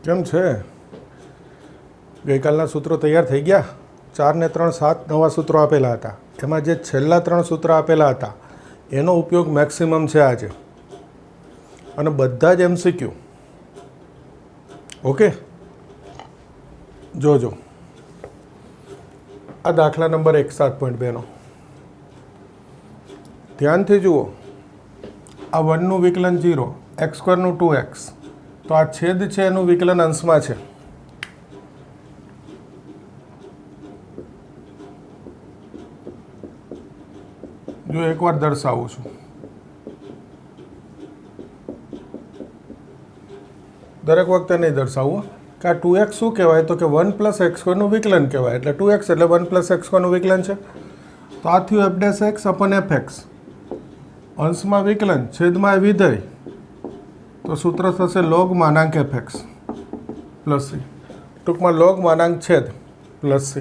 કેમ છે? ગઈકાલના સૂત્રો તૈયાર થઈ ગયા? 4 ને 3 7 નવા સૂત્રો આપેલા હતા. એમાં જે છેલ્લા 3 સૂત્ર આપેલા હતા એનો ઉપયોગ મેક્સિમમ છે આજે, અને બધા જ MCQ. ઓકે, જોજો. આ દાખલા નંબર 1 7.2 નો ધ્યાનથી જુઓ. આ 1 નું વિકલન 0, x² નું 2x, તો આ છેદ છે એનું વિકલન અંશમાં છે. જો એકવાર દર્શાવું છું. દરેક વખતે નહીં દર્શાવું કે આ 2x શું કહેવાય, તો કે 1 + x² નું વિકલન કહેવાય. એટલે 2x એટલે 1 + x² નું વિકલન છે. તો આ થયું f'(x/fx), અંશમાં વિકલન, છેદમાં વિધેય. તો સૂત્ર થશે log(fx) + c. ટૂંકમાં log(છેદ) + c.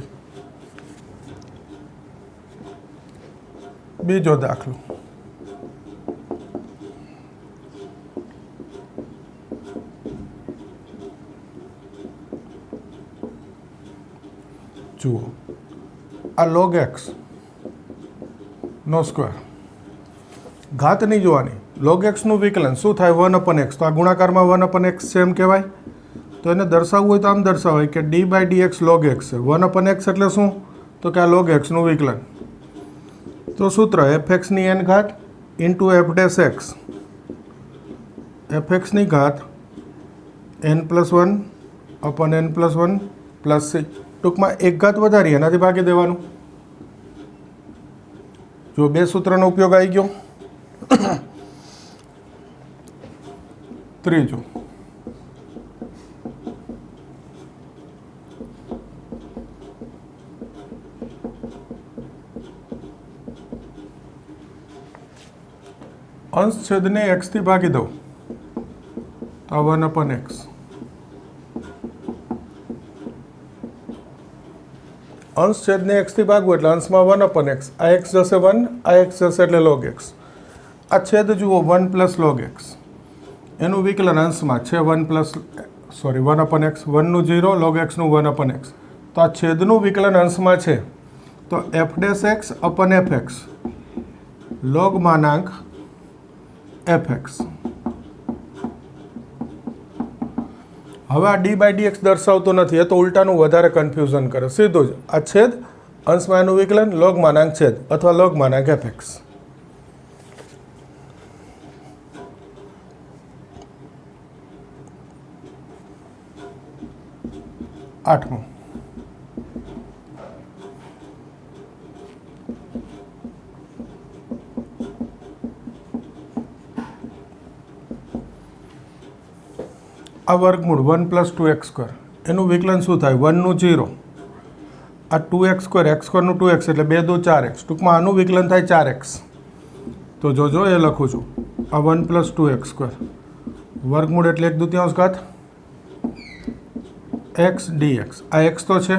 બીજો દાખલો. જુઓ, આ log x નો સ્ક્વેર, ઘાત નહીં જોવાની. log x નું વિકલન શું થાય? 1/x. તો આ ગુણાકારમાં 1/x છે એમ કહેવાય. તો એને દર્શાવવું હોય તો આમ દર્શાવાય કે d/dx log x છે. 1/x એટલે શું? તો કે આ log x નું વિકલન. તો સૂત્ર fx ની n ઘાત ઇન્ટુ f'(x), fx ની ઘાત n+1/n+1 + c. ટૂંકમાં એક ઘાત વધારી એનાથી ભાગી દેવાનું. જો બે સૂત્રનો ઉપયોગ આવી ગયો. ત્રીજું, અંશ છેદને x થી ભાગી દઉં તો 1/x. અંશ છેદને x થી ભાગવું એટલે અંશમાં 1/x. આ x જશે 1, આ x જશે એટલે log x. આ છેદ જુઓ 1 + log x, એનું વિકલન અંશમાં છે 1/x, 1 નું 0, log x નું 1/x. તો આ છેદનું વિકલન અંશમાં છે. તો f'(x/fx) log(fx). હવે આ d/dx દર્શાવતો નથી, એ તો ઉલટાનું વધારે કન્ફ્યુઝન કરે. સીધું જ આ છેદ, અંશમાં એનું વિકલન, log(છેદ) અથવા log(fx). આઠમું, આ વર્ગમૂળ 1 + 2x², એનું વિકલન શું થાય? 1 નું 0, આ 2x², x² નું 2x એટલે 2 દુ 4x. ટૂંકમાં આનું વિકલન થાય 4x. તો જોજો, એ લખું છું. આ 1 + 2x², વર્ગમૂળ એટલે 1/2 ઘાત x dx. આ x તો છે,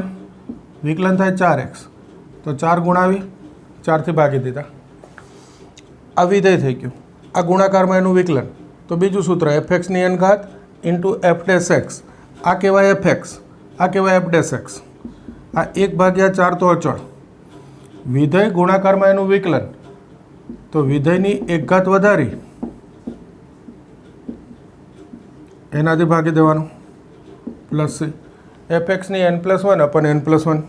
વિકલન થાય 4x. તો 4 ગુણાવી 4 થી ભાગી દીધા. આ વિધેય થઈ ગયું. આ ગુણાકારમાં એનું વિકલન. તો બીજું સૂત્ર fx ની n ઘાત ઇન્ટુ f'(x). આ કહેવાય fx, આ કહેવાય f'(x). આ 1/4 તો અચળ. વિધેય ગુણાકારમાં એનું વિકલન, તો વિધેયની એક ઘાત વધારી એનાથી ભાગી દેવાનું + c. fx ની n+1/n+1.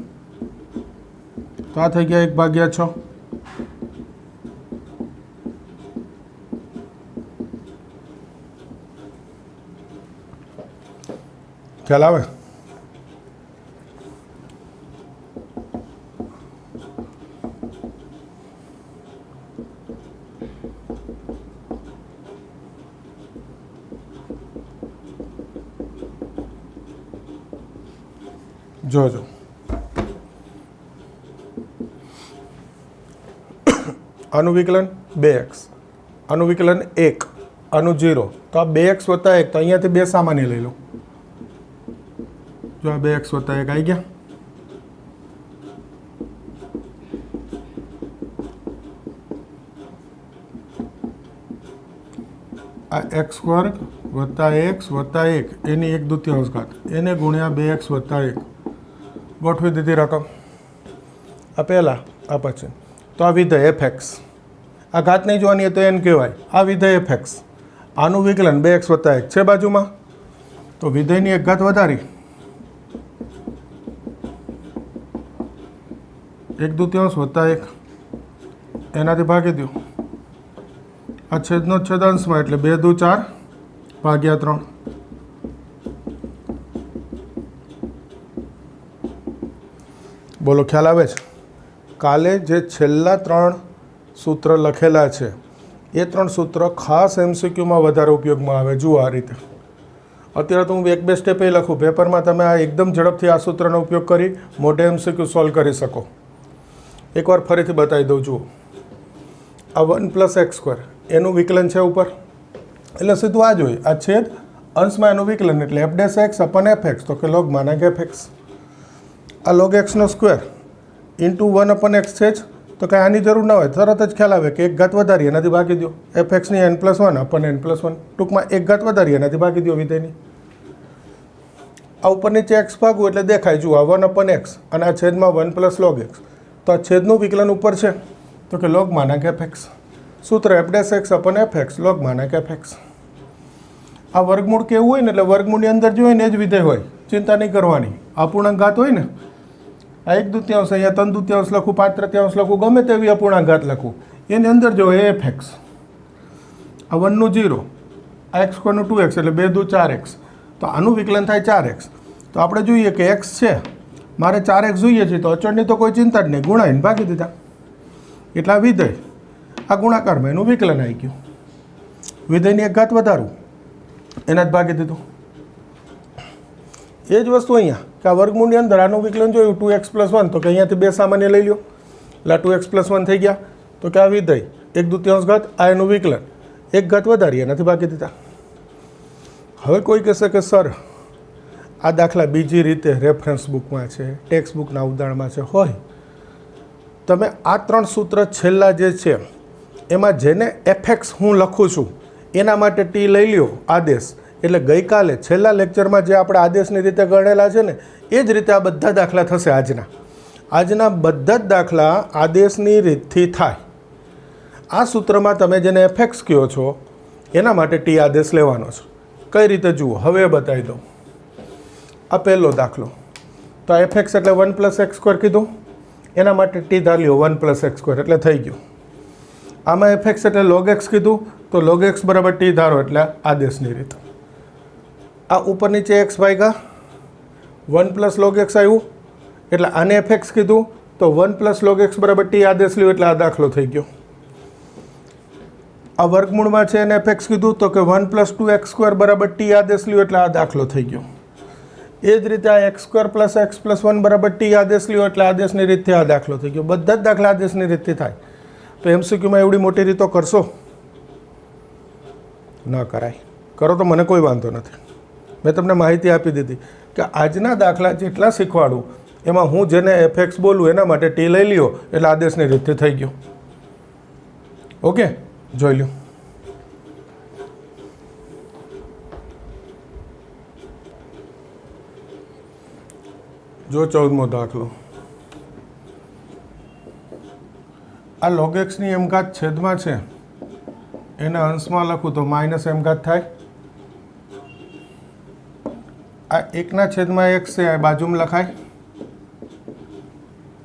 તો આ થઈ ગયા 1/6. ખ્યાલ આવે? જોજો, આનું વિકલન 2x, આનું વિકલન 1, આનું 0. તો આ 2x + 1, તો અહીંયાથી 2 સામાન્ય લઈ લો. જો આ 2x + 1 આવી ગયા. આ x² વત્તા એક્સ વત્તા 1 એની 1/2 ઘાત એને ગુણ્યા 2x વત્તા 1 ગોઠવી દીધી રકમ. આ પહેલાં આ પછી. તો આ વિધેય fx, આ ઘાત નહીં જોવાની તો એને કહેવાય આ વિધેય fx. આનું વિકલન 2x વત્તા 1 છે બાજુમાં, તો વિધેયની 1 ઘાત વધારી 1/2 વત્તા 1 એનાથી ભાગી દો. આ છેદનો છેદાંશમાં એટલે 2 દુ 4 ભાગ્યા 3. બોલો ખ્યાલ આવે છે? કાલે જે છેલ્લા 3 સૂત્ર લખેલા છે એ 3 સૂત્ર ખાસ MCQમાં વધારે ઉપયોગમાં આવે. જુઓ આ રીતે. અત્યારે તો હું 1-2 સ્ટેપે લખું, પેપરમાં તમે આ એકદમ ઝડપથી આ સૂત્રનો ઉપયોગ કરી મોઢે MCQ સોલ્વ કરી શકો. એકવાર ફરીથી બતાવી દઉં. જુઓ, આ 1 + x² એનું વિકલન છે ઉપર, એટલે સીધું આ જોઈએ. આ છેદ અંશમાં એનું વિકલન એટલે f'(x/fx) તો કે log fx. આ log x² ઇન્ટુ 1/x છે જ, તો કાંઈ આની જરૂર ના હોય, તરત જ ખ્યાલ આવે કે 1 ઘાત વધારી એનાથી ભાગી દો. fxની n+1/n+1 ટૂંકમાં 1 ઘાત વધારી એનાથી ભાગી દો વિધેયની. આ ઉપર નીચે x ભાગવું એટલે દેખાય. જુઓ, આ 1/x અને આ છેદમાં 1 + log x. તો આ છેદનું વિકલન ઉપર છે તો કે log fx. સૂત્ર f'(x/fx) log fx. આ વર્ગમૂળ કેવું હોય ને એટલે વર્ગમૂળની અંદર જો હોય ને એ જ વિધેય હોય, ચિંતા નહીં કરવાની. અપૂર્ણાંક ઘાત હોય ને, આ 1/2 અહીંયા 3/2 લખું, 5/3 લખું, ગમે તેવી અપૂર્ણાંક ઘાત લખું, એની અંદર જો એ fx. આ 1 નું 0, આ x² નું 2x એટલે 2 દુ 4x. તો આનું વિકલન થાય 4x. તો આપણે જોઈએ કે x છે, મારે 4x જોઈએ છે, તો અચળની તો કોઈ ચિંતા જ નહીં, ગુણાઈને ભાગી દીધા. એટલા વિધેય. આ ગુણાકારમાં એનું વિકલન આવી ગયું. વિધેયની 1 ઘાત વધારવું એના જ ભાગી દીધું. એ જ વસ્તુ અહીંયા કે આ વર્ગમૂળની અંદર આનું વિકલન જોયું 2x + 1, તો કે અહીંયાથી 2 સામાન્ય લઈ લો એટલે 2x + 1 થઈ ગયા. તો કે આ વિધેય 1/2 ઘાત, આ એનું વિકલન 1 ઘાત વધારી એનાથી ભાગી દીધા. હવે કોઈ કહેશે કે સર આ દાખલા બીજી રીતે રેફરન્સ બુકમાં છે, ટેક્સ્ટ બુકના ઉદાહરણમાં છે. હોય, તમે આ 3 સૂત્ર છેલ્લા જે છે એમાં જેને fx હું લખું છું એના માટે ટી લઈ લ્યો આદેશ. એટલે ગઈકાલે છેલ્લા લેક્ચરમાં જે આપણે આદેશની રીતે ગણેલા છે ને એ જ રીતે આ બધા દાખલા થશે. આજના બધા જ દાખલા આદેશની રીતથી થાય. આ સૂત્રમાં તમે જેને fx કહો છો એના માટે ટી આદેશ લેવાનો છે. કઈ રીતે જુઓ, હવે બતાવી દઉં. આ પહેલો દાખલો, તો fx એટલે 1 + x² કીધું, એના માટે ટી ધાર લ્યો 1 + x² એટલે થઈ ગયું. આમાં fx એટલે log x કીધું, તો log x બરાબર ટી ધારો એટલે આદેશની રીત. આ ઉપર નીચે x ભાગ્યા 1 + log x આવ્યું, એટલે આને fx કીધું, તો 1 + log x બરાબર ટી આદેશ લ્યો એટલે આ દાખલો થઈ ગયો. આ વર્ગમૂળમાં છે એને fx કીધું, તો કે 1 + 2x² બરાબર ટી આદેશ લ્યો એટલે આ દાખલો થઈ ગયો. એ જ રીતે આ x² + x + 1 બરાબર ટી આદેશ લ્યો એટલે આદેશની રીતથી આ દાખલો થઈ ગયો. બધા જ દાખલા આદેશની રીતથી થાય. તો MCQમાં એવડી મોટી રીતો કરશો? ન કરાય. કરો તો મને કોઈ વાંધો નથી. મેં તમને માહિતી આપી દીધી કે આજના દાખલા જેટલા શીખવાડું એમાં હું જેને fx બોલું એના માટે ટી લઈ લ્યો એટલે આદેશની રીતથી થઈ ગયો. ઓકે, જોઈ લો. જો 14મો દાખલો. આ log x ની m ઘાત છેદમાં છે એના અંશમાં લખું તો -m ઘાત થાય. આ 1/x છે આ બાજુમાં લખાય.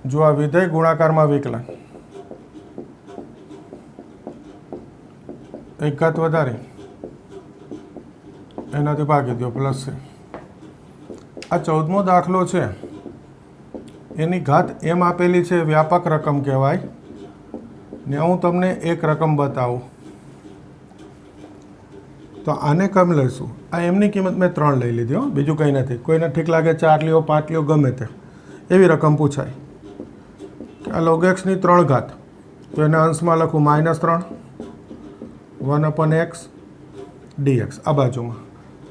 જો આ વિધેય ગુણાકારમાં વિકલન 1 ઘાત વધારી એનાથી ભાગી દો પ્લસ છે. આ 14મો દાખલો છે, એની ઘાત એમ આપેલી છે, વ્યાપક રકમ કહેવાય ને. હું તમને એક રકમ બતાવું તો આને કમ લઈશું. આ એમની કિંમત મેં 3 લઈ લીધી હો, બીજું કંઈ નથી. કોઈને ઠીક લાગે 4 લ્યો 5 લ્યો ગમે તે એવી રકમ પૂછાય. આ log x ની 3 ઘાત, તો એના અંશમાં લખું -3 1/x dx આ બાજુમાં.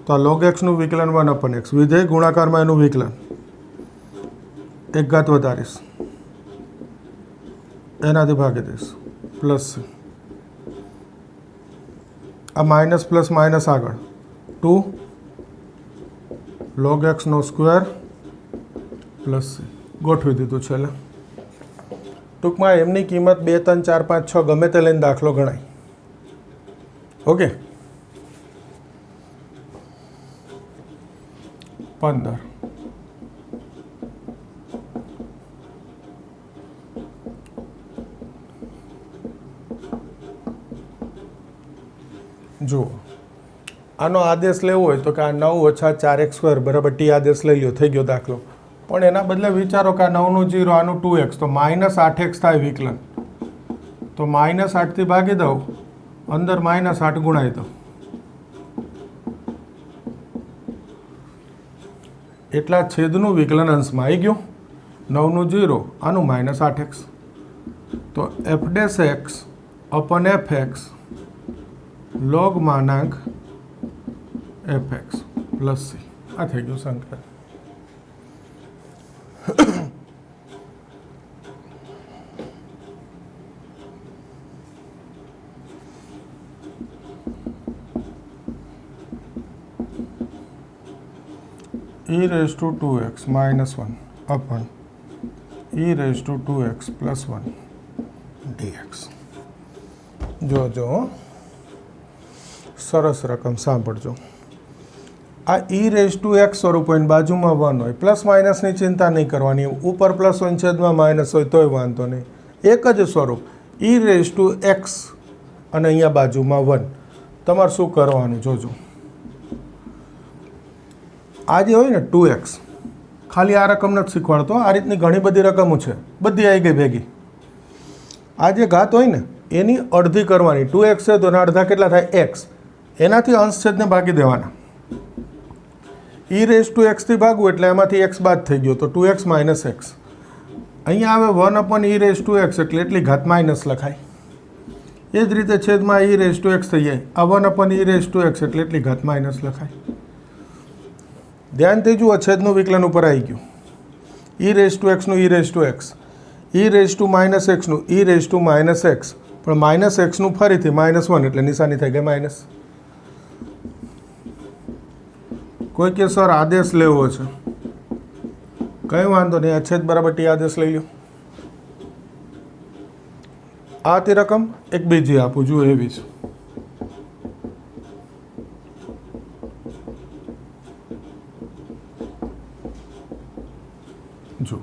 તો આ log x નું વિકલન 1/x, વિધેય ગુણાકારમાં એનું વિકલન 1 ઘાત વધારીશ એનાથી ભાગી દઈશ પ્લસ. આ માઇનસ પ્લસ માઇનસ આગળ 2 log x નો સ્ક્વેર પ્લસ c ગોઠવી દીધું છે. એટલે ટૂંકમાં એમની કિંમત 2 3 4 5 6 ગમે તે લઈને દાખલો ગણાય. ઓકે 15 જુઓ આનો આદેશ લેવો હોય તો કે આ 9 ઓછા 4x² બરાબર t આદેશ લઈ લ્યો, થઈ ગયો દાખલો. પણ એના બદલે વિચારો કે આ 9નું 0 આનું 2x તો -8x થાય વિકલન. તો -8 થી ભાગી દઉં, અંદર -8 ગુણાઈ દઉં, એટલા છેદનું વિકલન અંશમાં આવી ગયું. 9નું 0 આનું -8x તો f' અપન fx log માનાંક fx plus c આ થઈ ગયું સંકલન. e raised to 2x minus 1 upon e raised to 2x plus 1 dx. જો સરસ રકમ સાંભળજો. આ e raised to x સ્વરૂપ હોય બાજુમાં 1 હોય, પ્લસ માઇનસની ચિંતા નહીં કરવાની. ઉપર પ્લસ હોય છેદમાં માઇનસ હોય તોય વાંધો નહીં. એક જ સ્વરૂપ e raised to x અને અહીંયા બાજુમાં 1. તમારે શું કરવાનું જોજો. આ જે હોય ને 2x, ખાલી આ રકમ નથી શીખવાડતો, આ રીતની ઘણી બધી રકમો છે, બધી આવી ગઈ ભેગી. આ જે ઘાત હોય ને એની અડધી કરવાની. 2x છે તો એના અડધા કેટલા થાય? x. એનાથી અંશ છેદને ભાગી દેવાના. e raised to x થી ભાગવું એટલે એમાંથી x બાદ થઈ ગયો તો 2x minus x. અહીંયા આવે 1 upon e raised to x એટલે એટલી ઘાત માઇનસ લખાય. એ જ રીતે છેદમાં e raised to x થઈ જાય, આ 1 upon e raised to x એટલે એટલી ઘાત માઇનસ લખાય. ધ્યાનથી જુઓ, છેદનું વિકલન ઉપર આવી ગયું. e raised to x નું e raised to x, e raised to minus x નું e raised to minus x, પણ માઇનસ x નું ફરીથી -1 એટલે નિશાની થઈ ગઈ માઇનસ. કોઈ કે સર આદેશ લેવો છે, કંઈ વાંધો નહીં, આ છેદ બરાબર ટી આદેશ લઈ લો. આ તે રકમ એક બીજી આપું, જુઓ એવી છે. જો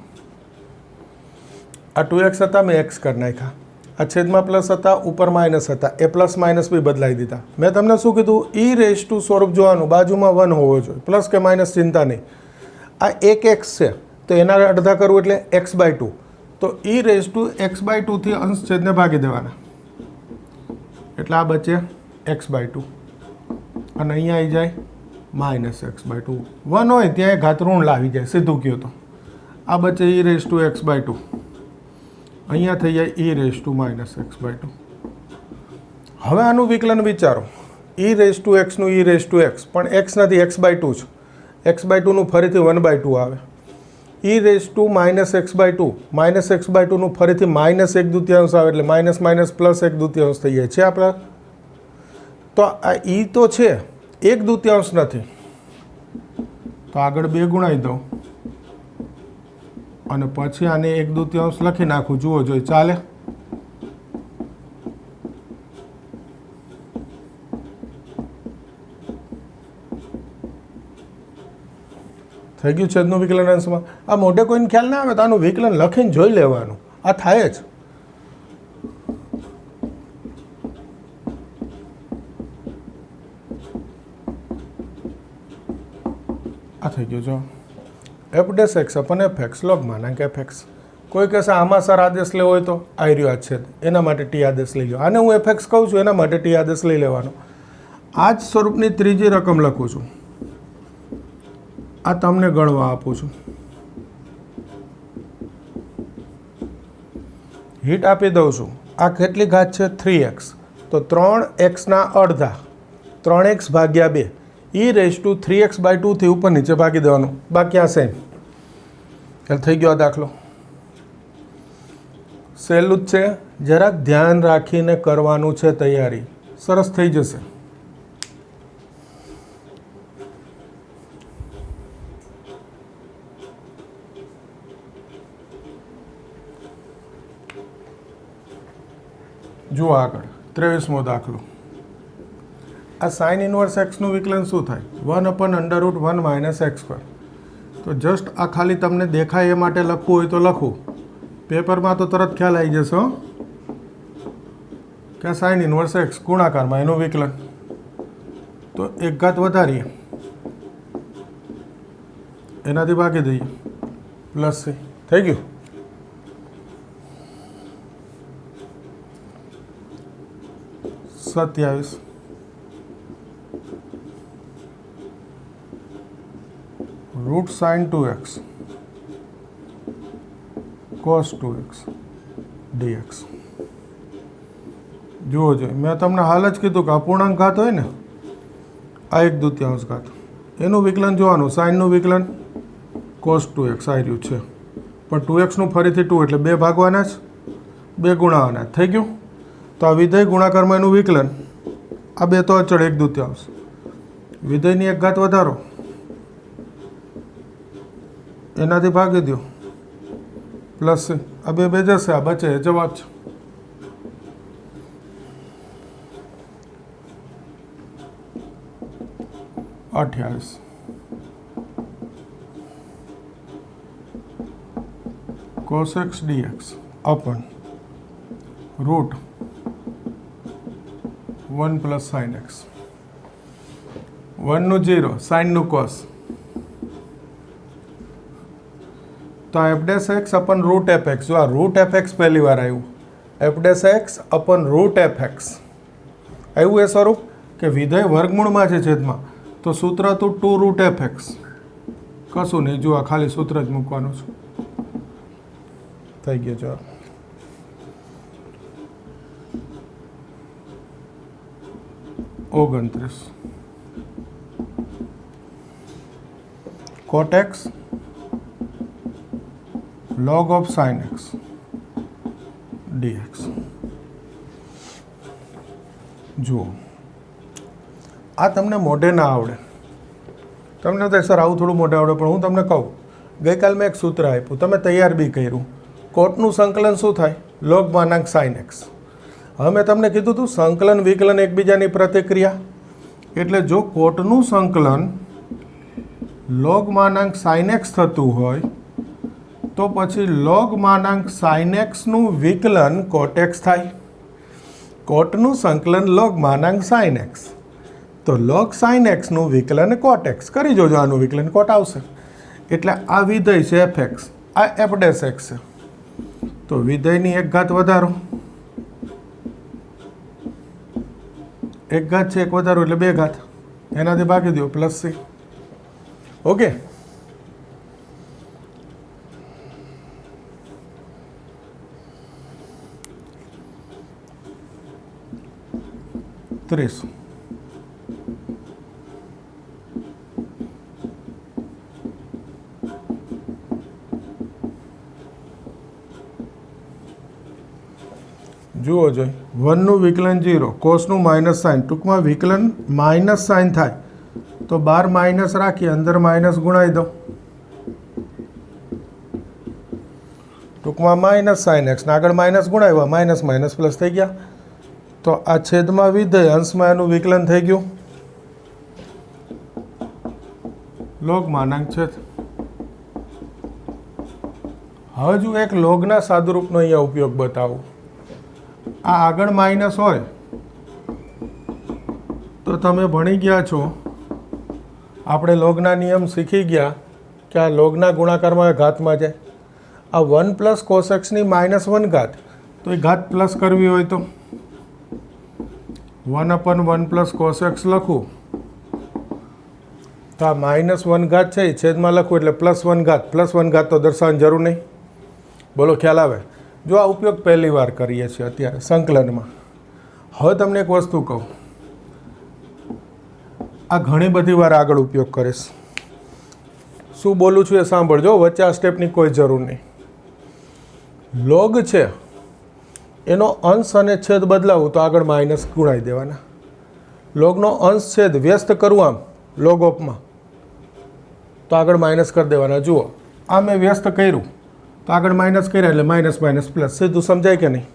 આ 2x હતા, મેં x કરી નાખ્યા. આ છેદમાં પ્લસ હતા, ઉપર માઇનસ હતા, એ પ્લસ માઇનસ બી બદલાઈ દીધા. મેં તમને શું કીધું? e raised to સ્વરૂપ જોવાનું, બાજુમાં 1 હોવો જોઈએ, પ્લસ કે માઇનસ ચિંતા નહીં. આ એક x છે તો એના અડધા કરવું એટલે x/2. તો e raised to x/2 થી અંશ છેદને ભાગી દેવાના એટલે આ બચે x/2 અને અહીંયા આવી જાય -x/2. 1 હોય ત્યાં ઘાત ઋણ લાવી જાય, સીધું કહો તો. આ બચે e raised to x/2, અહીંયા થઈ જાય e raised to -x/2. હવે આનું વિકલન વિચારો. e raised to x નું e raised to x, પણ x નથી, x/2 છે. x/2 નું ફરીથી 1/2 આવે. e raised to -x/2, -x/2 નું ફરીથી -1/2 આવે એટલે માઇનસ માઇનસ પ્લસ 1/2 થઈ જાય છે આપણા. તો આ e તો છે, 1/2 નથી, તો આગળ 2 ગુણાઈ દઉં અને પછી આને 1/2 લખી નાખું. જુઓ જોઈ ચાલે? થઈ ગયું છેદનું વિકલન અંશમાં. આ મોઢે કોઈને ખ્યાલ ના આવે તો આનું વિકલન લખીને જોઈ લેવાનું, આ થાય જ. આ થઈ ગયું જો f' upon fx log માનાંક fx. કોઈ કહેશે આમાં સર આદેશ લેવો હોય તો આ રહ્યો આ છેદ, એના માટે ટી આદેશ લઈ લો. આને હું fx કહું છું, એના માટે ટી આદેશ લઈ લેવાનો. આ જ સ્વરૂપની ત્રીજી રકમ લખું છું, આ તમને ગણવા આપું છું. હીટ આપી દઉં છું. આ કેટલી ઘાત છે? 3x. તો 3x ના અડધા 3x ભાગ્યા 2 e raised to 3x/2 થી ઉપર નીચે ભાગી દેવાનું, બાકી આ સેમ. એટલે થઈ ગયો આ દાખલો. સહેલું જ છે, જરાક ધ્યાન રાખીને કરવાનું છે, તૈયારી સરસ થઈ જશે. જુઓ આગળ 23મો દાખલો. આ સાઇન ઇન્વર્સ એક્સનું વિકલન શું થાય? 1/√1 માઇનસ એક્સ સ્ક્વેર. તો જસ્ટ આ ખાલી તમને દેખાય એ માટે લખવું હોય તો લખું. પેપરમાં તો તરત ખ્યાલ આવી જશે કે સાઇન ઇન્વર્સ એક્સ ગુણાકારમાં એનું વિકલન. તો એક ઘાત વધારીએ, એનાથી ભાગી દઈએ, પ્લસ સી થઈ ગયું. સત્યાવીસ route sign 2x cos 2x dx. જુઓ જોઈએ, મેં તમને હાલ જ કીધું કે અપૂર્ણાંક ઘાત હોય ને, આ 1/2 ઘાત, એનું વિકલન જોવાનું. સાઇનનું વિકલન cos 2x આવી રહ્યું છે, પણ 2xનું ફરીથી 2 એટલે 2 ભાગવાના જ, 2 ગુણાવાના. થઈ ગયું. તો આ વિધેય ગુણાકારમાં એનું વિકલન, આ 2 તો અચળ 1/2, વિધેયની એક ઘાત વધારો, એનાથી ભાગી દો, પ્લસ આ 2 જશે, આ બચે એ જવાબ છે. અઠ્યાવીસ cos x dx upon root 1 plus sin x. 1 નું 0, sin નું cos. તો f dash x upon root f x. જો આ root f x પહેલી વાર આવ્યું, f dash x upon root f x આવ્યું એ સ્વરૂપ કે વિધેય વર્ગમૂળમાં છે છેદમાં, તો સૂત્ર હતું 2 root f x. કશું નહીં, જો આ ખાલી સૂત્ર જ મૂકવાનું છે. થઈ ગયો જવાબ. ઓગણત્રીસ cot x log of sin x dx. જુઓ, આ તમને મોઢે ના આવડે, તમને તો સર આવું થોડું મોઢે આવડે, પણ હું તમને કહું, ગઈકાલ મેં એક સૂત્ર આપ્યું, તમે તૈયાર બી કર્યું. કોટનું સંકલન શું થાય? લોગ માનાંક સાઇન એક્સ. હવે મેં તમને કીધું હતું સંકલન વિકલન એકબીજાની પ્રતિક્રિયા, એટલે જો કોટનું સંકલન લોગ માનાંક સાઇન એક્સ થતું હોય તો પછી લોગ માનાંક સાઇન એક્સનું વિકલન કોટ એક્સ થાય. કોટનું સંકલન લોગ માનાંક સાઇન એક્સ, તો લોગ સાઇન એક્સનું વિકલન કોટ એક્સ. કરી જોજો, આનું વિકલન કોટ આવશે. એટલે આ વિધેય છે એફ એક્સ, આ એફ ડેશ એક્સ છે, તો વિધેયની એક ઘાત વધારો, એક ઘાત છે, એક વધારો એટલે 2 ઘાત, એનાથી ભાગી દો, પ્લસ સી. ઓકે. ત્રીસ જુઓ જોઈ, 1નું વિકલન 0, કોસનું માઇનસ સાઇન. ટૂંકમાં વિકલન માઇનસ સાઇન થાય તો 12 માઇનસ રાખી અંદર માઇનસ ગુણાવી દો. ટૂંકમાં માઇનસ સાઇન એક્સ આગળ માઇનસ ગુણાવ્યા, માઇનસ માઇનસ પ્લસ થઈ ગયા. તો આ છેદમાં વિધેય, અંશમાં એનું વિકલન થઈ ગયું લોગ માનાંક છેદ. હવે જો એક લોગના સાદુરૂપનો અહીંયા ઉપયોગ બતાવું. આ આગળ માઇનસ હોય તો તમે ભણી ગયા છો, આપણે લોગના નિયમ શીખી ગયા કે આ લોગના ગુણાકારમાં ઘાતમાં જાય. આ 1 પ્લસ કોસ એક્સની -1 ઘાત, તો એ ઘાત પ્લસ કરવી હોય તો 1/1 પ્લસ કોસ એક્સ લખું, તો આ -1 ઘાત છે એ છેદમાં લખું એટલે +1 ઘાત. +1 ઘાત તો દર્શાવવાની જરૂર નહીં. બોલો, ખ્યાલ આવે? જો આ ઉપયોગ પહેલી વાર કરીએ છીએ અત્યારે સંકલનમાં. હવે તમને એક વસ્તુ કહું, આ ઘણી બધી વાર આગળ ઉપયોગ કરીશ. શું બોલું છું એ સાંભળજો, વચ્ચે આ સ્ટેપની કોઈ જરૂર નહીં. લોગ છે એનો અંશ અને છેદ બદલાવું તો આગળ માઇનસ ગુણાવી દેવાના. લોગનો અંશ છેદ વ્યસ્ત કરવું આમ લોગ ઓફમાં તો આગળ માઇનસ કરી દેવાના. જુઓ, આ મેં વ્યસ્ત કર્યું તો આગળ માઇનસ કર્યા એટલે માઇનસ માઇનસ પ્લસ. સીધું સમજાય કે નહીં?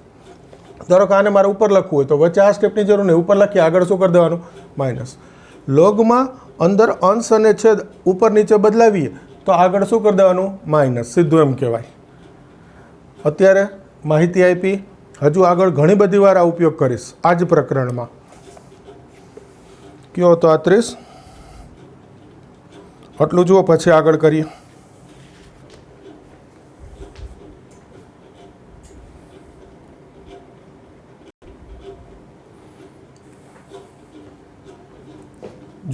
ધારો કે આને મારે ઉપર લખવું હોય તો વચ્ચે આ સ્ટેપની જરૂર નહીં, ઉપર લખીએ, આગળ શું કરી દેવાનું? માઇનસ. લોગમાં અંદર અંશ અને છેદ ઉપર નીચે બદલાવીએ તો આગળ શું કરી દેવાનું? માઇનસ. સીધું એમ કહેવાય. અત્યારે માહિતી આપી, હજુ આગળ ઘણી બધી વાર આ ઉપયોગ કરીશ આ જ પ્રકરણમાં. કયો હતો? 30. આટલું જુઓ, પછી આગળ કરીએ.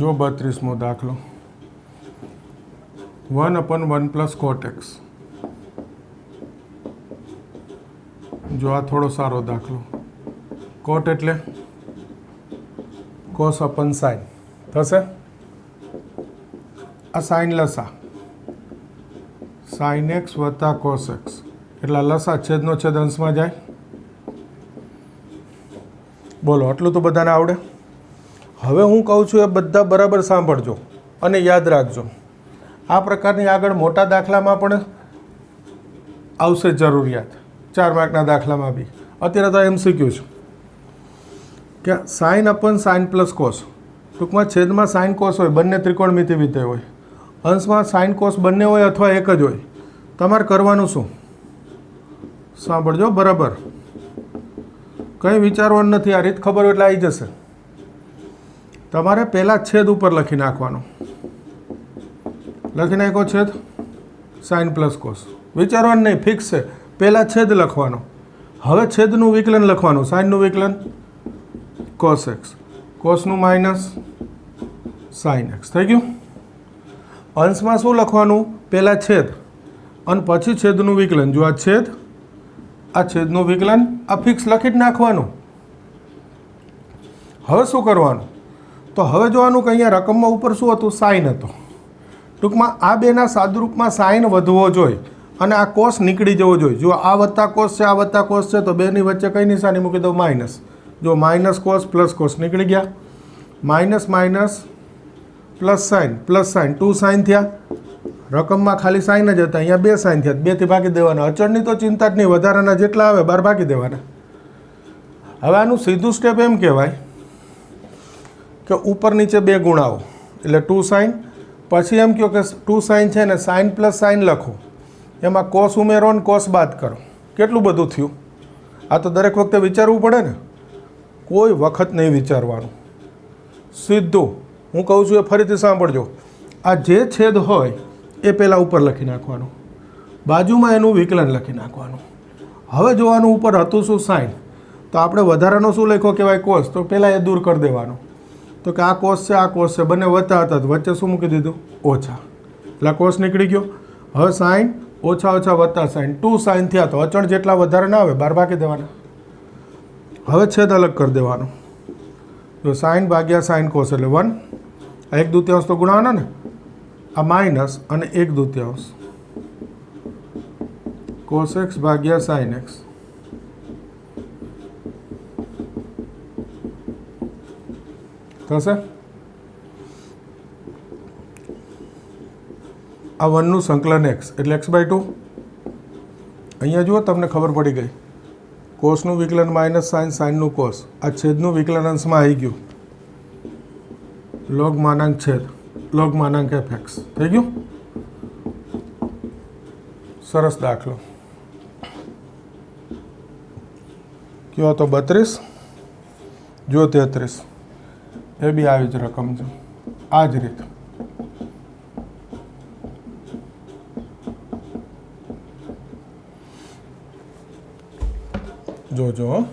જો 32મો દાખલો, 1/1 પ્લસ કોટ એક્સ. જો આ થોડો સારો દાખલો. કોટ એટલે કોસ અપન સાઇન થશે. આ સાઇન લસા, સાઇન એક્સ વત્તા કોસ એક્સ, એટલે લસા છેદનો છેદ અંશમાં જાય. બોલો, આટલું તો બધાને આવડે? હવે હું કહું છું એ બધા બરાબર સાંભળજો અને યાદ રાખજો. આ પ્રકારની આગળ મોટા દાખલામાં પણ આવશે જરૂરિયાત, 4 માર્કના દાખલામાં બી. અત્યારે તો MCQ છે કે sine upon sine plus cos. ટૂંકમાં છેદમાં સાઇન કોસ હોય, બંને ત્રિકોણમિતિ વિધેય હોય. અંશમાં સાઇન કોસ બંને હોય અથવા એક જ હોય. તમારે કરવાનું શું? સાંભળજો બરાબર, કંઈ વિચારવાનું નથી. આ રીત ખબર હોય એટલે આવી જશે. તમારે પહેલાં છેદ ઉપર લખી નાખવાનો. લખી નાખો છેદ સાઇન પ્લસ કોસ. વિચારવાનું નહીં, ફિક્સ છે. પહેલાં છેદ લખવાનો. હવે છેદનું વિકલન લખવાનું. સાઇનનું વિકલન કોસ એક્સ, કોસનું માઇનસ સાઇન એક્સ. થઈ ગયું? અંશમાં શું લખવાનું? પહેલાં છેદ અને પછી છેદનું વિકલન. જો આ છેદ, આ છેદનું વિકલન, આ ફિક્સ લખી જ નાખવાનું. હવે શું કરવાનું? તો હવે જોવાનું કે અહીંયા રકમમાં ઉપર શું હતું? સાઇન હતો. ટૂંકમાં આ બેના સાદુરૂપમાં સાઇન વધવો જોઈએ અને આ કોસ નીકળી જવો જોઈએ. જો આ વત્તા કોસ છે, આ વત્તા કોસ છે, તો બેની વચ્ચે કઈ નિશાની મૂકી દો? માઇનસ. જો માઇનસ કોસ પ્લસ કોસ નીકળી ગયા. Minus minus plus sine, 2 sine થયા. રકમમાં ખાલી સાઇન જ હતા, અહીંયા 2 સાઇન થયા. 2થી ભાગી દેવાના. અચળની તો ચિંતા જ નહીં, વધારાના જેટલા આવે 12 ભાગી દેવાના. હવે આનું સીધું સ્ટેપ એમ કહેવાય કે ઉપર નીચે 2 ગુણાઓ એટલે 2 સાઇન. પછી એમ કહો કે 2 સાઇન છે ને સાઇન પ્લસ સાઇન લખો, એમાં કોસ ઉમેરો ને કોસ બાદ કરો. કેટલું બધું થયું? આ તો દરેક વખતે વિચારવું પડે ને, કોઈ વખત નહીં વિચારવાનું. સીધું હું કહું છું એ ફરીથી સાંભળજો. આ જે છેદ હોય એ પહેલાં ઉપર લખી નાખવાનું, બાજુમાં એનું વિકલન લખી નાખવાનું. હવે જોવાનું ઉપર હતું શું? સાઇન. તો આપણે વધારાનો શું લખ્યો કહેવાય? કોસ. તો પહેલાં એ દૂર કરી દેવાનો. તો કે આ કોસ છે, આ કોસ છે, બંને વત્તા હતા, તો વચ્ચે શું મૂકી દીધું? ઓછા. એટલે કોસ નીકળી ગયો. હવે સાઇન ઓછા ઓછા વત્તા સાઇન, 2 સાઇન થયા. તો અચળ જેટલા વધારે ના આવે 12 ભાગી દેવાના. હવે છેદ અલગ કરી દેવાનો. જો સાઇન ભાગ્યા સાઇન કોસ એટલે 1. આ 1/2 તો ગુણાવાનો ને, આ માઇનસ અને 1/2 કોસ એક્સ ભાગ્યા સાઇન એક્સ. થશે. આ 1નું સંકલન એક્સ એટલે x/2. અહીંયા જુઓ, તમને ખબર પડી ગઈ. કોસનું વિકલન માઇનસ સાઇન, સાઇનનું કોસ. આ છેદનું વિકલન અંશમાં આવી ગયું. લોગ માનાંક છેદ, લોગ માનાંક fx. થઈ ગયું? સરસ દાખલો. કયો હતો? 32. જો 33. એ બી આવી જ રકમ છે. આ જ રીત. જોજો.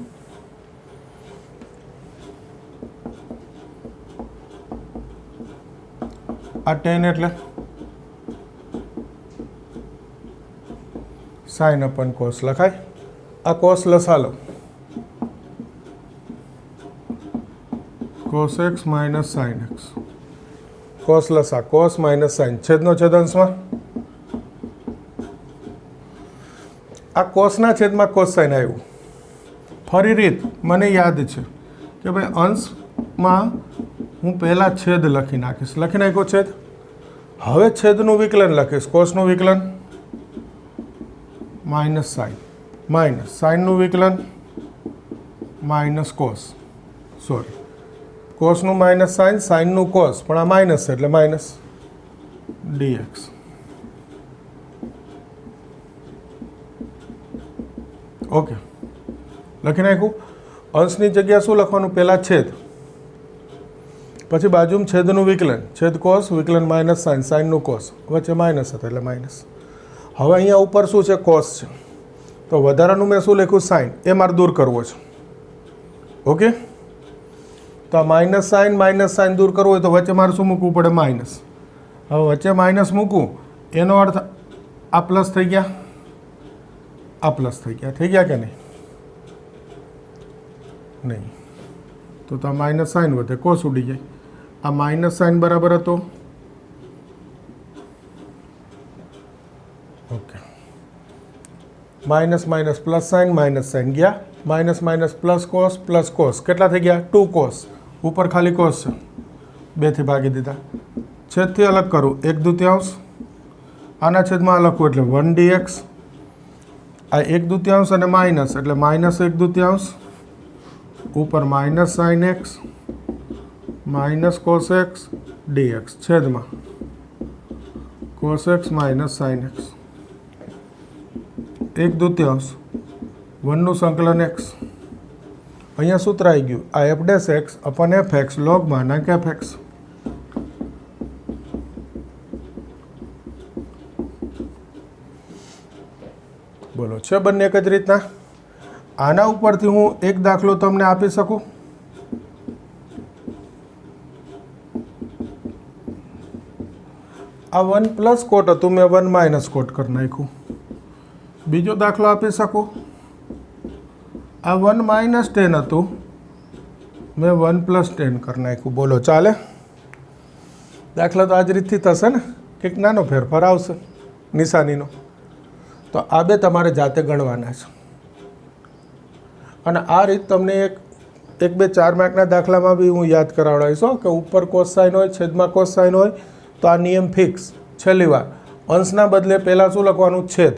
આ 10 એટલે સાઇન અપન કોસ લખાય. આ કોસ લસા લો. Cos x minus sine x. Cos લસા, કોસ માઇનસ સાઇન, છેદનો છેદ અંશમાં. આ કોસના છેદમાં કોસ સાઇન આવ્યું. ફરી રીત મને યાદ છે કે ભાઈ અંશમાં હું પહેલાં છેદ લખી નાખીશ. લખી નાખ્યો છેદ. હવે છેદનું વિકલન લખીશ. કોસનું વિકલન માઇનસ સાઇન, માઇનસ સાઇનનું વિકલન માઇનસ કોસ, સોરી કોસનું માઇનસ સાઇન, સાઇનનું કોસ, પણ આ માઇનસ છે એટલે માઇનસ dx. ઓકે, લખી નાખ્યું. અંશની જગ્યા શું લખવાનું? પહેલાં છેદ, પછી બાજુમાં છેદનું વિકલન, છેદ કોસ, વિકલન માઇનસ સાઇન, સાઇનનું કોસ, વચ્ચે માઇનસ હતા એટલે માઇનસ. હવે અહીંયા ઉપર શું છે? કોસ છે, તો વધારાનું મેં શું લખ્યું? સાઇન. એ મારે દૂર કરવો છે. ઓકે, તો આ માઇનસ સાઇન દૂર કરવું હોય તો વચ્ચે મારે શું મૂકવું પડે? માઇનસ. હવે વચ્ચે માઇનસ મૂકવું એનો અર્થ આ પ્લસ થઈ ગયા, આ પ્લસ થઈ ગયા કે નહીં? નહીં. તો આ માઇનસ સાઇન વધે, કોસ ઉડી જાય. આ માઇનસ સાઇન બરાબર હતો. Okay, minus minus plus sine, minus sine ગયા, માઇનસ માઇનસ પ્લસ કોસ, કેટલા થઈ ગયા? 2 કોસ. ઉપર ખાલી કોસ છે, 2થી ભાગી દીધા. છેદથી અલગ કરું, 1/2, આના છેદમાં લખું એટલે 1 dx. આ 1/2 અને માઇનસ એટલે માઇનસ 1/2, ઉપર minus sine x minus cos x dx, છેદમાં cos x minus sine x. 1/2, 1નું સંકલન એક્સ. અહીંયા સૂત્ર આવી ગયું, આ f dash x upon f x log માનાંક એફ એક્સ. બોલો, છે બંને એક જ રીતના? આના ઉપરથી હું એક દાખલો તમને આપી શકું? આ 1 પ્લસ કોટ હતું, મેં 1 માઇનસ કોટ કરી નાખ્યું. બીજો દાખલો આપી શકું? આ 1 માઇનસ 10 હતું, મેં 1 પ્લસ 10 કરી નાખ્યું. બોલો, ચાલે? દાખલા તો આ જ રીતથી થશે ને? કંઈક નાનો ફેરફાર આવશે નિશાનીનો. તો આ બે તમારે જાતે ગણવાના છે. અને આ રીત તમને એક બે 4 માર્કના દાખલામાં બી હું યાદ કરાવડાવીશ કે ઉપર કોસ સાઇન હોય, છેદમાં કોસ સાઇન હોય તો આ નિયમ ફિક્સ. છેલ્લી વાર, અંશના બદલે પહેલાં શું લખવાનું? છેદ.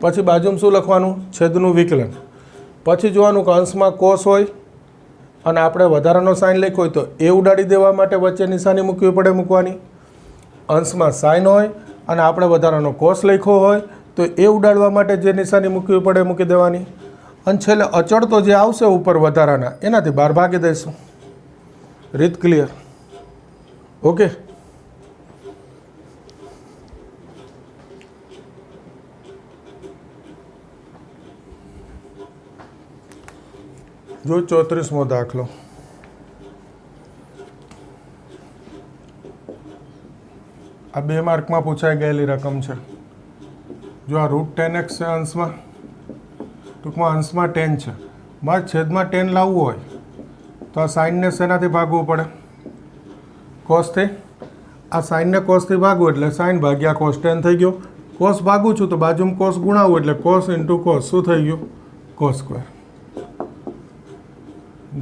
પછી બાજુમાં શું લખવાનું? છેદનું વિકલન. પછી જોવાનું કે અંશમાં કોસ હોય અને આપણે વધારાનો સાઇન લખ્યો હોય તો એ ઉડાડી દેવા માટે વચ્ચે નિશાની મૂકવી પડે, મૂકવાની. અંશમાં સાઇન હોય અને આપણે વધારાનો કોસ લખ્યો હોય તો એ ઉડાડવા માટે જે નિશાની મૂકવી પડે મૂકી દેવાની. અને છેલ્લે અચળ તો જે આવશે ઉપર વધારાના એનાથી 12 ભાગી દઈશું. રીત ક્લિયર? ઓકે, જો 34મો દાખલો. આ 2 માર્કમાં પૂછાઈ ગયેલી રકમ છે. જો આ √10x છે અંશમાં, ટૂંકમાં અંશમાં 10 છે, મારે છેદમાં 10 લાવવું હોય તો આ સાઇનને શેનાથી ભાગવું પડે? કોસથી. આ સાઇનને કોસથી ભાગવું એટલે સાઇન ભાગ્યા કોસ 10 થઈ ગયો. કોસ ભાગું છું તો બાજુમાં કોસ ગુણાવું એટલે કોસ ઇન્ટુ કોસ શું થઈ ગયું? Cos square.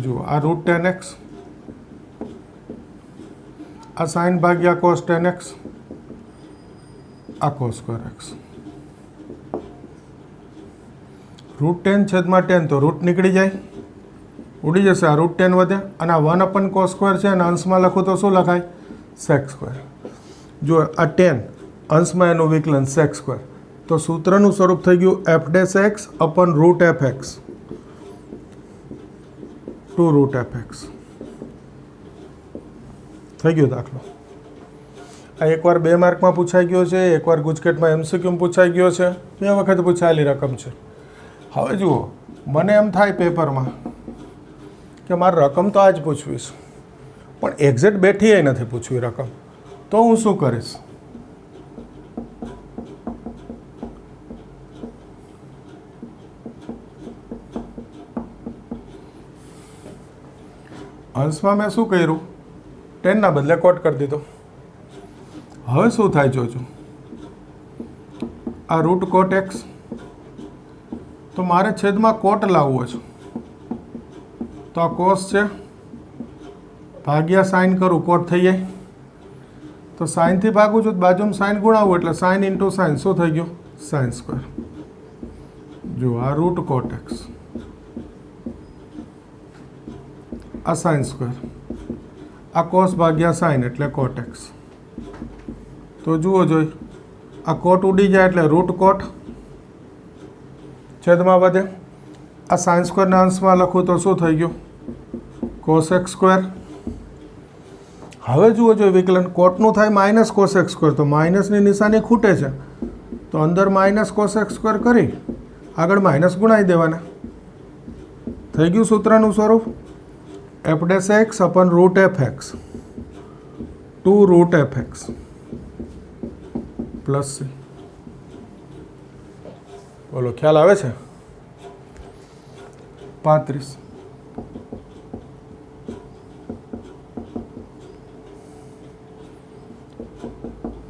જુઓ, આ √10x, આ સાઇન ભાગ્યા કોસ 10x, આ કોસ સ્ક્વેર એક્સ. √10 છેદમાં 10 તો રૂટ નીકળી જાય, ઉડી જશે. આ √10 વધે અને આ 1 અપન કોસ સ્ક્વેર છે અને અંશમાં લખું તો શું લખાય? Sec square. જો આ 10 અંશમાં એનું વિકલન સેક સ્ક્વેર, તો સૂત્રનું સ્વરૂપ થઈ ગયું F dash x upon √f(x) two √f(x). થઈ ગયો દાખલો. આ એકવાર 2 માર્કમાં પૂછાઈ ગયો છે, એકવાર ગુજકેટમાં એમસીક્યુમાં પૂછાઈ ગયો છે, 2 વખત પૂછાયેલી રકમ છે. હવે જુઓ, મને એમ થાય પેપરમાં કે મારે રકમ તો આજ પૂછવીશ, પણ એક્ઝેક્ટ બેઠી નથી પૂછવી રકમ, તો હું શું કરીશ? અંશમાં મેં શું કર્યું? 10 ના બદલે કોટ કરી દીધો. હવે શું થાય જોજો, આ રૂટ કોટ એક્સ, તો મારે છેદમાં કોટ લાવવો છે, તો આ કોસ છે ભાગ્યા સાઇન કરું, કોટ થઈ જાય. તો સાઇનથી ભાગું છું, બાજુમાં સાઇન ગુણાવું એટલે સાઇન ઇન્ટુ સાઇન શું થઈ ગયું? Sine square. જો આ રૂટ કોટ એક્સ. આ સાઇન સ્ક્વેર, આ કોસ ભાગ્યા સાઇન એટલે કોટ એક્સ. તો જુઓ જોઈ, આ કોટ ઉડી જાય એટલે રૂટ કોટ છેદમાં વધે. આ સાઇન સ્ક્વેરના અંશમાં લખું તો શું થઈ ગયું? Cos x square. હવે જુઓ જોઈએ વિકલન કોટનું થાય માઇનસ કોસ એક્સ સ્ક્વેર, તો માઇનસની નિશાની ખૂટે છે, તો અંદર માઇનસ કોસ એક્સ સ્ક્વેર કરી આગળ માઇનસ ગુણાવી દેવાના. થઈ ગયું સૂત્રનું સ્વરૂપ F dash x upon root F X 2 root F X plus C. બોલો ખ્યાલ આવે છે? 35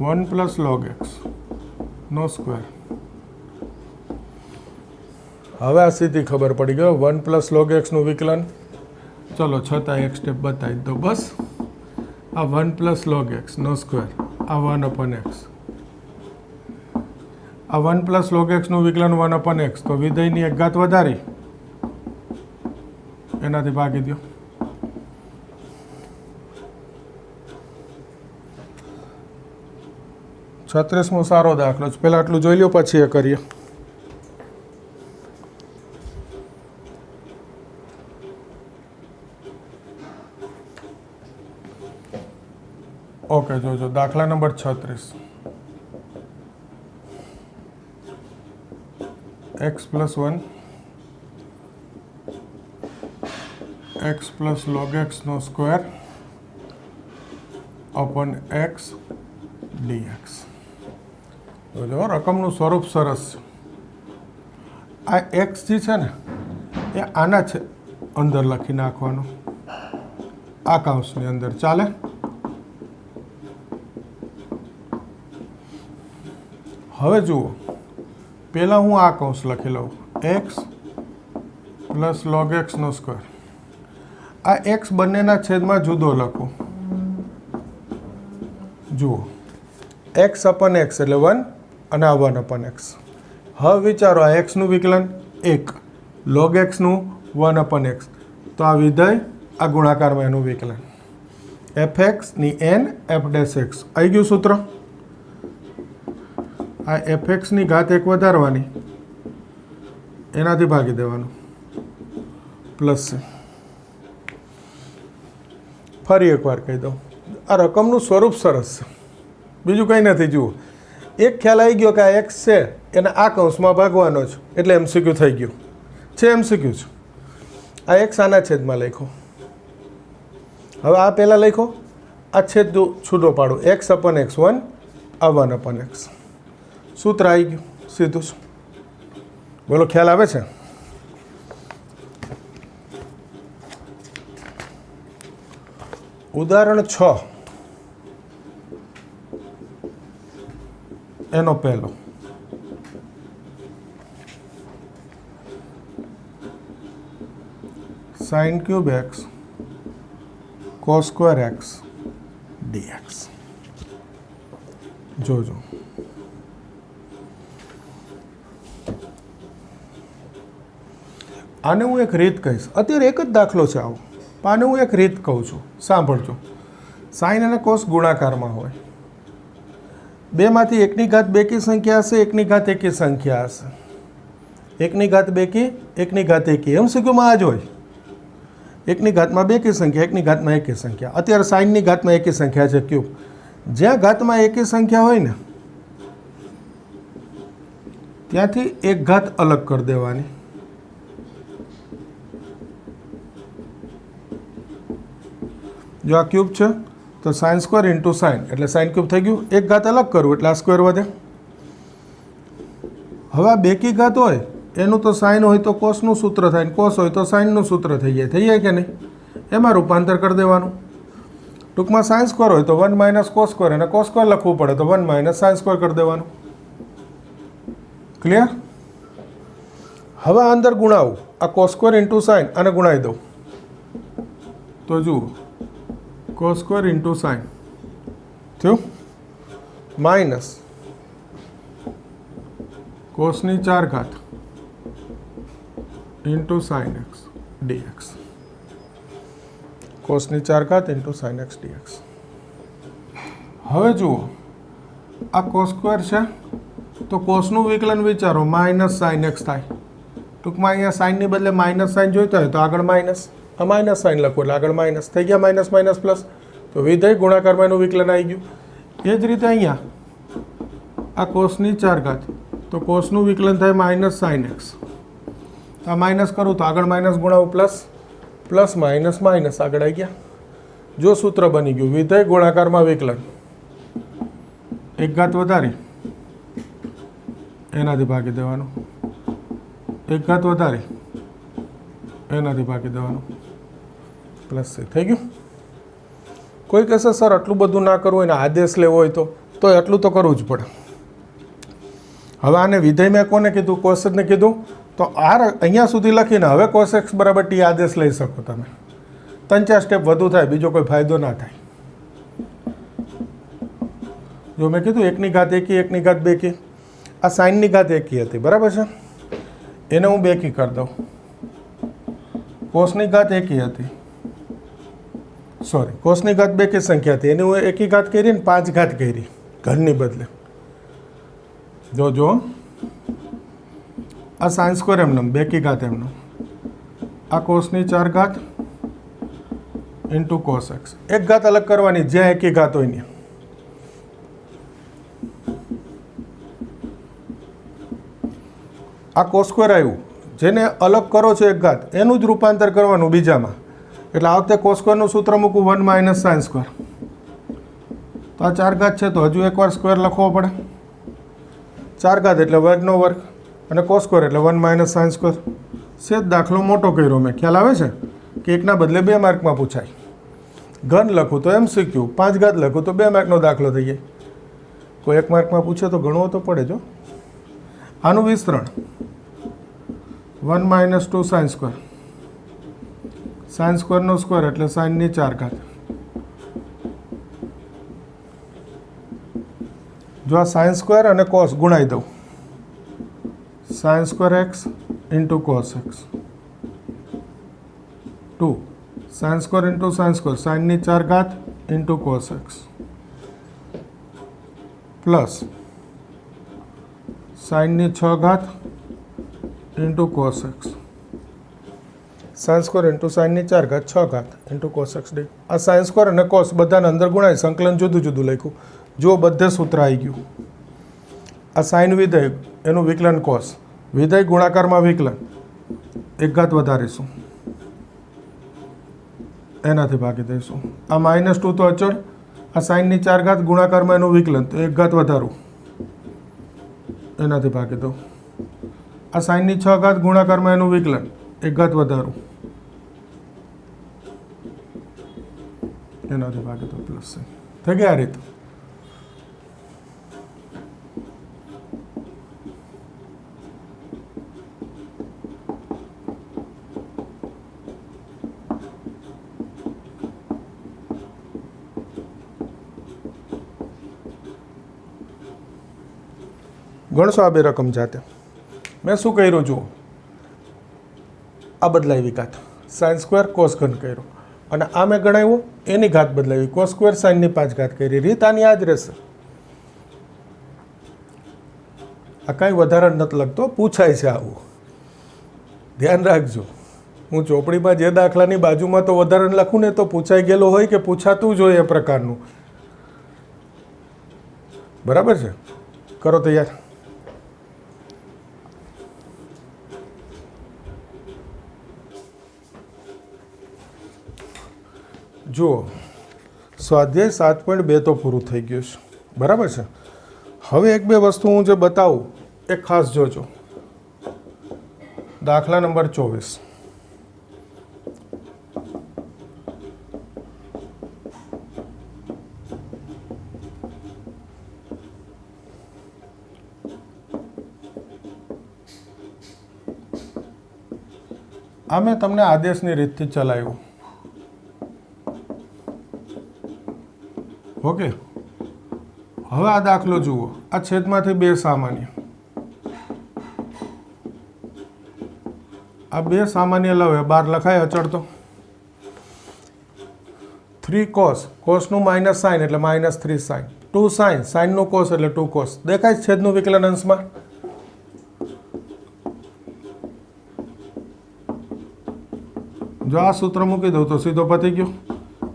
1 પ્લસ log x નો સ્ક્વેર. હવે આ સીધી ખબર પડી ગયો 1 પ્લસ log x નું વિકલન. ચલો છતાં એક સ્ટેપ બતાવી દો બસ. આ 1 પ્લસ log x નો સ્ક્વેર, આ 1 અપન એક્સ. આ 1 પ્લસ log x નું વિકલન 1 અપન એક્સ, તો વિધેયની એક ઘાત વધારી એનાથી ભાગી દો. છત્રીસમો સારો દાખલો છે. પહેલાં આટલું જોઈ લો પછી એ કરીએ. ઓકે જોજો દાખલા number 36. x plus 1 x plus log x નો સ્ક્વેર અપન x dx. જો રકમનું સ્વરૂપ સરસ છે. આ એક્સ જે છે ને એ આના છે અંદર લખી નાખવાનું, આ કૌંસની અંદર ચાલે. હવે જુઓ પહેલાં હું આ કૌંસ લખી લઉં એક્સ પ્લસ log x નો સ્ક્વેર. આ એક્સ બંનેના છેદમાં જુદો લખું. જુઓ એક્સ અપન એક્સ એટલે 1 અને આ 1 અપન એક્સ. હવે વિચારો આ એક્સનું વિકલન 1, log એક્સનું 1 અપન એક્સ, તો આ વિધેય આ ગુણાકારમાં એનું વિકલન એફ એક્સની એન એફ ડેશ એક્સ. આવી ગયું સૂત્ર. આ એફ એક્સની ઘાત એક વધારવાની, એનાથી ભાગી દેવાનું પ્લસ. ફરી એકવાર કહી દઉં, આ રકમનું સ્વરૂપ સરસ છે, બીજું કંઈ નથી. જુઓ એક ખ્યાલ આવી ગયો કે આ એક્સ છે એને આ કૌંસમાં ભાગવાનો છે એટલે એમસીક્યુ થઈ ગયું છે. એમસીક્યુ છે. આ એક્સ આના છેદમાં લખો. હવે આ પહેલાં લખો, આ છેદ છૂટો પાડો એક્સ અપન એક્સ 1, આ 1 અપન એક્સ. સૂત્ર આવી ગયું સીધું જ. બોલો ખ્યાલ આવે છે? ઉદાહરણ 6 એનો પહેલો. Sine cube X cos square X DX. જોજો આને હું એક રીત કહીશ. અત્યારે એક જ દાખલો છે આવો, આને હું એક રીત કહું છું, સાંભળજો. સાઇન અને કોસ ગુણાકારમાં હોય. બેમાંથી એકની ઘાત બેકી સંખ્યા હશે, એકની ઘાત એકી સંખ્યા હશે. એકની ઘાત બેકી, એકની ઘાત એકી, એમ શીખ્યુંમાં આ જ હોય. એકની ઘાતમાં બેકી સંખ્યા, એકની ઘાતમાં એકી સંખ્યા. અત્યારે સાઇનની ઘાતમાં એકી સંખ્યા છે ક્યુબ. જ્યાં ઘાતમાં એકી સંખ્યા હોય ને ત્યાંથી એક ઘાત અલગ કરી દેવાની. જો આ ક્યુબ છે તો સાઇન સ્ક્વેર ઇન્ટુ સાઇન એટલે સાઇન ક્યુબ થઈ ગયું. એક ઘાત અલગ કરવું એટલે આ સ્ક્વેર વધે. હવે આ બેકી ઘાત હોય એનું તો સાઇન હોય તો કોસનું સૂત્ર થાય, કોસ હોય તો સાઇનનું સૂત્ર થઈ જાય કે નહીં? એમાં રૂપાંતર કરી દેવાનું. ટૂંકમાં સાઇન સ્ક્વેર હોય તો 1 માઇનસ કોસ સ્ક્વેર, અને કોસ સ્ક્વેર લખવું પડે તો 1 માઇનસ સાઇન સ્ક્વેર કરી દેવાનું. ક્લિયર? હવે આ અંદર ગુણાવું, આ કોસ સ્ક્વેર ઇન્ટુ સાઇન આને ગુણાવી દઉં તો જુઓ કોસ સ્ક્વેર ઇન્ટુ સાઇન થયું માઇનસ કોસની 4 ઘાત ઇન્ટુ સાઇન એક્સ ડીએક્સ. કોસની 4 ઘાત ઇન્ટુ સાઇન એક્સ ડીએક્સ. હવે જુઓ આ કોસ સ્ક્વેર છે તો કોસનું વિકલન વિચારો માઇનસ સાઇન એક્સ થાય. ટૂંકમાં અહીંયા સાઇનની બદલે માઇનસ સાઇન જોઈતા હોય તો આગળ માઇનસ, આ માઇનસ સાઇન લખો એટલે આગળ માઇનસ થઈ ગયા, માઇનસ માઇનસ પ્લસ, તો વિધેય ગુણાકારમાં એનું વિકલન આવી ગયું. એ જ રીતે અહીંયા આ કોસની 4 ઘાત તો કોસનું વિકલન થાય માઇનસ સાઇન એક્સ. આ માઇનસ કરું તો આગળ માઇનસ ગુણાવું પ્લસ, પ્લસ માઇનસ માઇનસ આગળ આવી ગયા. જો સૂત્ર બની ગયું વિધેય ગુણાકારમાં વિકલન 1 ઘાત વધારી એનાથી ભાગી દેવાનું, 1 ઘાત વધારી એનાથી ભાગી દેવાનું, પ્લસ છે. થઈ ગયું. કોઈ કહેશે સર આટલું બધું ના કરવું હોય ને આદેશ લેવો હોય તો એટલું તો કરવું જ પડે. હવે આને વિધેય મેં કોને કીધું? કોસને કીધું. તો આ અહીંયા સુધી લખીને હવે કોસ એક્સ બરાબર ટી આદેશ લઈ શકો તમે. 3-4 સ્ટેપ વધુ થાય, બીજો કોઈ ફાયદો ના થાય. જો મેં કીધું 1 ની ઘાત 1 1 ની ઘાત 2 આ સાઇનની ઘાત 1 હતી બરાબર છે, એને હું 2 કરી દઉં. કોસની ઘાત 1 હતી, સોરી કોસની ઘાત 2 સંખ્યા હતી, એની હું 1 ઘાત કરી ને 5 ઘાત કરી ઘરની બદલે. જો આ સાઇન સ્ક્વેર એમનો 2 ઘાત એમનો, આ કોસની 4 ઘાત ઇન્ટુ કોસ એક્સ. 1 ઘાત અલગ કરવાની જ્યાં 1 ઘાત હોય ને. આ કોસ સ્ક્વેર આવ્યું, જેને અલગ કરો છો 1 ઘાત એનું જ રૂપાંતર કરવાનું બીજામાં. એટલે આ વખતે કોસ સ્ક્વેરનું સૂત્ર મૂકું 1 માઇનસ સાઇન સ્ક્વેર. તો આ 4 ઘાત છે તો હજુ એકવાર સ્ક્વેર લખવો પડે. 4 ઘાત એટલે વર્ગનો વર્ગ અને કોસ સ્ક્વેર એટલે 1 માઇનસ સાઇન સ્ક્વેર. સેજ દાખલો મોટો કર્યો મેં, ખ્યાલ આવે છે કે એકના બદલે 2 માર્કમાં પૂછાય. ઘન લખું તો MCQ, 5 ઘાત લખું તો 2 માર્કનો દાખલો થઈ જાય. કોઈ 1 માર્કમાં પૂછે તો ગણવો તો પડે. જો આનું વિસ્તરણ 1 માઇનસ 2 સાઇન સ્ક્વેર, સાઇન સ્ક્વેરનો સ્ક્વેર એટલે સાઇનની 4 ઘાત. જો આ સાઇન સ્ક્વેર અને કોસ ગુણાઈ દઉં, sine square x into cos x 2 sine square into sine square સાઇનની 4 ઘાત ઇન્ટુ કોસ એક્સ પ્લસ સાઇનની 6 ઘાત into cos x, sine square into સાઇનની 4 ઘાત 6 ઘાત ઇન્ટુ કોસ એક્સ ડી. આ સાઇન સ્ક્વેર અને કોસ બધાને અંદર ગુણાય, સંકલન જુદું જુદું લખ્યું. જો બધે સૂત્ર આવી ગયું. આ સાઇન વિધેય એનું વિકલન કોસ, વિધેય ગુણાકારમાં વિકલન 1 ઘાત વધારીશું એનાથી ભાગી દઈશું. આ -2 તો અચળ, આ સાઇનની 4 ઘાત ગુણાકારમાં એનું વિકલન તો 1 ઘાત વધારું એનાથી ભાગી દઉં. આ સાઇનની 6 ઘાત ગુણાકારમાં એનું વિકલન 1 ઘાત વધારું એનાથી ભાગી દઉં પ્લસ સાઇન. થઈ ગયા આ રીતે. ગણશો આ 2 રકમ જાતે. મેં શું કર્યું જુઓ, આ બદલાવી ઘાત, સાઇન સ્ક્વેર કોસ ઘન કર્યો અને આ મેં ગણાવ્યો એની ઘાત બદલાવી, કોસ સ્ક્વેર સાઇનની 5 ઘાત કરી. રીત આની આ જ રહેશે. આ કાંઈ વધારે નથી લખતો, પૂછાય છે આવું, ધ્યાન રાખજો. હું ચોપડીમાં જે દાખલાની બાજુમાં તો વધારે લખું ને તો પૂછાઈ ગયેલો હોય કે પૂછાતું જ હોય એ પ્રકારનું. બરાબર છે? કરો તૈયાર. જુઓ, સ્વાધ્યાય 7.2 તો પૂરું થઈ ગયું છે. બરાબર છે? હવે 1-2 વસ્તુ હું જે બતાવું એ ખાસ જોજો. દાખલા નંબર 24. આ મેં તમને આદેશની રીતથી ચલાવ્યું. ઓકે, હવે આ દાખલો જુઓ. આ છેદમાંથી 2 સામાન્ય, આ 2 સામાન્ય લવે 12 લખાય અચળ. તો 3 કોસ, કોસનું માઇનસ સાઇન એટલે -3 સાઇન, 2 સાઇન, સાઇનનું કોસ એટલે 2 કોસ. દેખાય છેદનું વિકલન અંશમાં? જો આ સૂત્ર મૂકી દઉં તો સીધો પતી ગયો.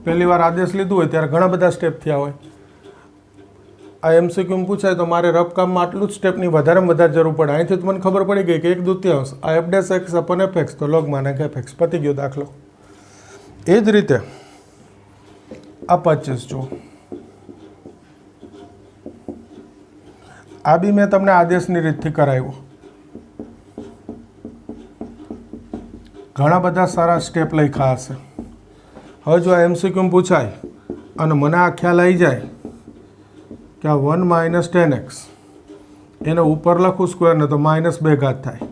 પહેલી વાર આદેશ લીધું હોય ત્યારે ઘણા બધા સ્ટેપ થયા હોય. આ MCQ પૂછાય તો મારે રફ કામમાં આટલું જ સ્ટેપની વધારેમાં વધારે જરૂર પડે. અહીંથી તો મને ખબર પડી ગઈ કે 1/2 આ f' upon fx તો log fx પતી ગયો દાખલો. એ જ રીતે આ 25 જુઓ, આ બી મેં તમને આદેશની રીતથી કરાવ્યું. ઘણા બધા સારા સ્ટેપ લખ્યા હશે. હવે જો આ MCQ પૂછાય અને મને આ ખ્યાલ આવી જાય કે આ 1 - 10x એને ઉપર લખું સ્ક્વેર ને તો -2 ઘાત થાય.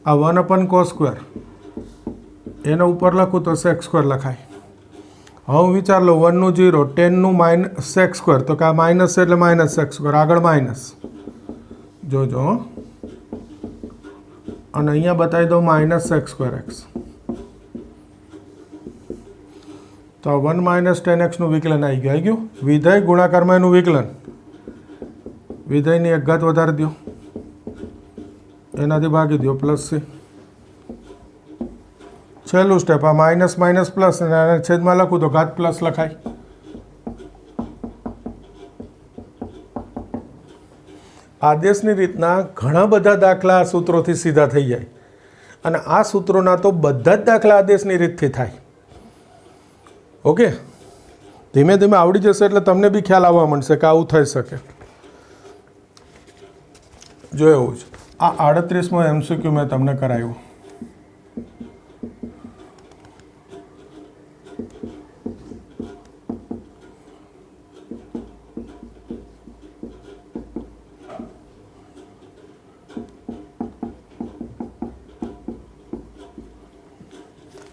આ 1 upon cos સ્ક્વેર એને ઉપર લખું તો sec સ્ક્વેર લખાય. હવે હું વિચાર લો 1 નું 0, 10 નું -sec સ્ક્વેર, તો કે આ માઇનસ છે એટલે -sec સ્ક્વેર, આગળ માઇનસ જોજો. અને અહીંયા બતાવી દઉં -sec સ્ક્વેર x. તો 1 - 10x નું વિકલન આવી ગયું. વિધેય ગુણાકારમાં એનું વિકલન, વિધેયની એક ઘાત વધારી દો, એનાથી ભાગી દો +c. છેલ્લું સ્ટેપ આ માઇનસ માઇનસ પ્લસ અને છેદમાં લખું તો ઘાત પ્લસ લખાય. આદેશની રીતના ઘણા બધા દાખલા આ સૂત્રોથી સીધા થઈ જાય. અને આ સૂત્રોના તો બધા જ દાખલા આદેશની રીતથી થાય. ઓકે, ધીમે ધીમે આવડી જશે એટલે તમને બી ખ્યાલ આવવા માંડશે કે આવું થઈ શકે. જો એવું છે, આ 38મો MCQ મેં તમને કરાવ્યું.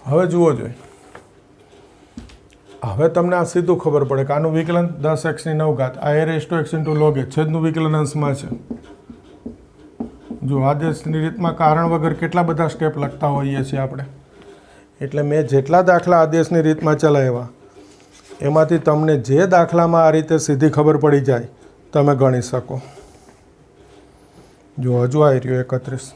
હવે જુઓ જોઈએ, હવે તમને આ સીધું ખબર પડે કે આનું વિકલન 10x ની 9 ઘાત, આ a⁻x * log h છેદનું વિકલન અંશમાં છે. જો આદેશની રીતમાં કારણ વગર કેટલા બધા સ્ટેપ લખતા હોઈએ છીએ આપણે. એટલે મેં જેટલા દાખલા આદેશની રીતમાં ચલાવ્યા એમાંથી તમને જે દાખલામાં આ રીતે સીધી ખબર પડી જાય તમે ગણી શકો. જો હજુ આવી રહ્યો 31.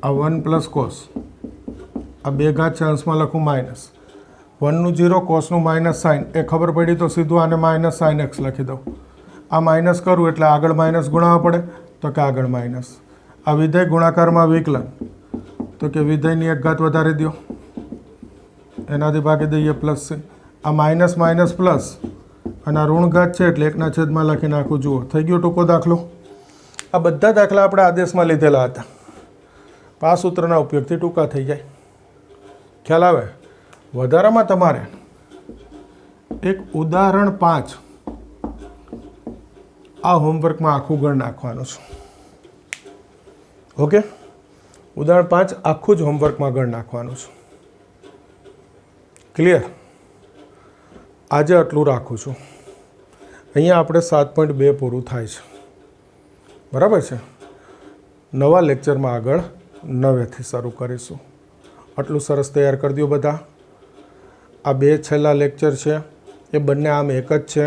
આ 1 + cos, આ 2 ઘાત છે અંશમાં લખું માઇનસ, 1 નું 0, કોસનું -sin, એ ખબર પડી તો સીધું આને -sin x લખી દઉં. આ માઇનસ કરું એટલે આગળ માઇનસ ગુણાવવા પડે તો કે આગળ માઇનસ. આ વિધેય ગુણાકારમાં વિકલન તો કે વિધેયની એક ઘાત વધારી દો, એનાથી ભાગી દઈએ +c. આ માઇનસ માઇનસ પ્લસ અને આ ઋણ ઘાત છે એટલે 1/છેદમાં લખી નાખું. જુઓ થઈ ગયો ટૂંકો દાખલો. આ બધા દાખલા આપણે આદેશમાં લીધેલા હતા. આ સૂત્રના ઉપયોગથી ટૂંકા થઈ જાય. ખ્યાલ આવે? વધારામાં તમારે એક ઉદાહરણ 5 આ હોમવર્કમાં આખું ગણ નાખવાનું છે. ઓકે, ઉદાહરણ 5 આખું જ હોમવર્કમાં ગણ નાખવાનું છે. ક્લિયર? આજે આટલું રાખું છું. અહીંયા આપણે 7.2 પૂરું થાય છે. બરાબર છે? નવા લેક્ચરમાં આગળ 9થી શરૂ કરીશું. આટલું સરસ તૈયાર કરી દો બધા. આ 2 છેલ્લા લેક્ચર છે એ બંને આમ એક જ છે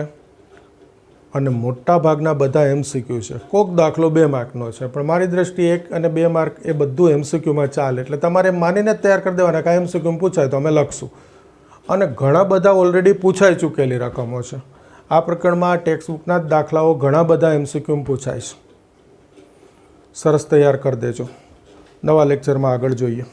અને મોટા ભાગના બધા MCQ છે. કોક દાખલો 2 માર્કનો છે પણ મારી દ્રષ્ટિએ 1 અને 2 માર્ક એ બધું MCQમાં ચાલે. એટલે તમારે માનીને જ તૈયાર કરી દેવાના કે MCQ પૂછાય તો અમે લખશું. અને ઘણા બધા ઓલરેડી પૂછાઈ ચૂકેલી રકમો છે. આ પ્રકરણમાં ટેક્સ્ટબુકના જ દાખલાઓ ઘણા બધા MCQ પૂછાય છે. સરસ તૈયાર કરી દેજો. નવા લેક્ચરમાં આગળ જોઈએ.